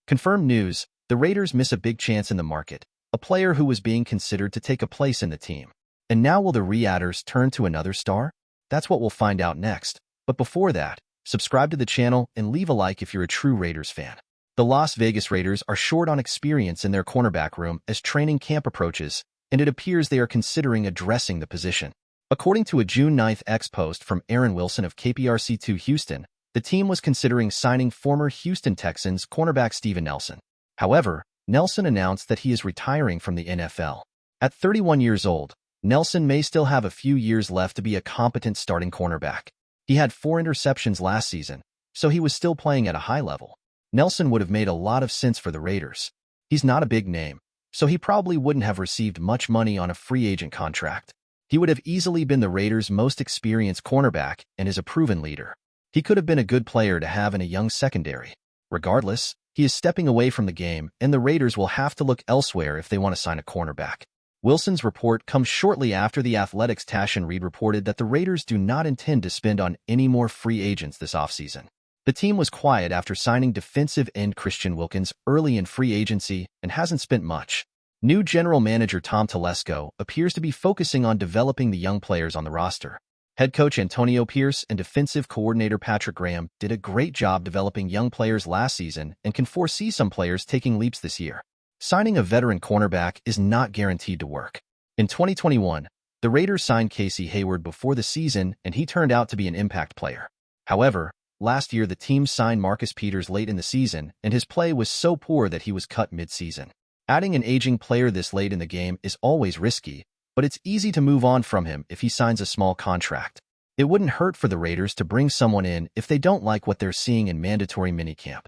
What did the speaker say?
Confirmed news, the Raiders miss a big chance in the market, a player who was being considered to take a place in the team. And now will the Raiders turn to another star? That's what we'll find out next. But before that, subscribe to the channel and leave a like if you're a true Raiders fan. The Las Vegas Raiders are short on experience in their cornerback room as training camp approaches, and it appears they are considering addressing the position. According to a June 9th X post from Aaron Wilson of KPRC2 Houston, the team was considering signing former Houston Texans cornerback Steven Nelson. However, Nelson announced that he is retiring from the NFL. At 31 years old, Nelson may still have a few years left to be a competent starting cornerback. He had 4 interceptions last season, so he was still playing at a high level. Nelson would have made a lot of sense for the Raiders. He's not a big name, so he probably wouldn't have received much money on a free agent contract. He would have easily been the Raiders' most experienced cornerback and is a proven leader. He could have been a good player to have in a young secondary. Regardless, he is stepping away from the game, and the Raiders will have to look elsewhere if they want to sign a cornerback. Wilson's report comes shortly after The Athletic's Tashan Reed reported that the Raiders do not intend to spend on any more free agents this offseason. The team was quiet after signing defensive end Christian Wilkins early in free agency and hasn't spent much. New general manager Tom Telesco appears to be focusing on developing the young players on the roster. Head coach Antonio Pierce and defensive coordinator Patrick Graham did a great job developing young players last season and can foresee some players taking leaps this year. Signing a veteran cornerback is not guaranteed to work. In 2021, the Raiders signed Casey Hayward before the season, and he turned out to be an impact player. However, last year the team signed Marcus Peters late in the season, and his play was so poor that he was cut mid-season. Adding an aging player this late in the game is always risky, but it's easy to move on from him if he signs a small contract. It wouldn't hurt for the Raiders to bring someone in if they don't like what they're seeing in mandatory minicamp.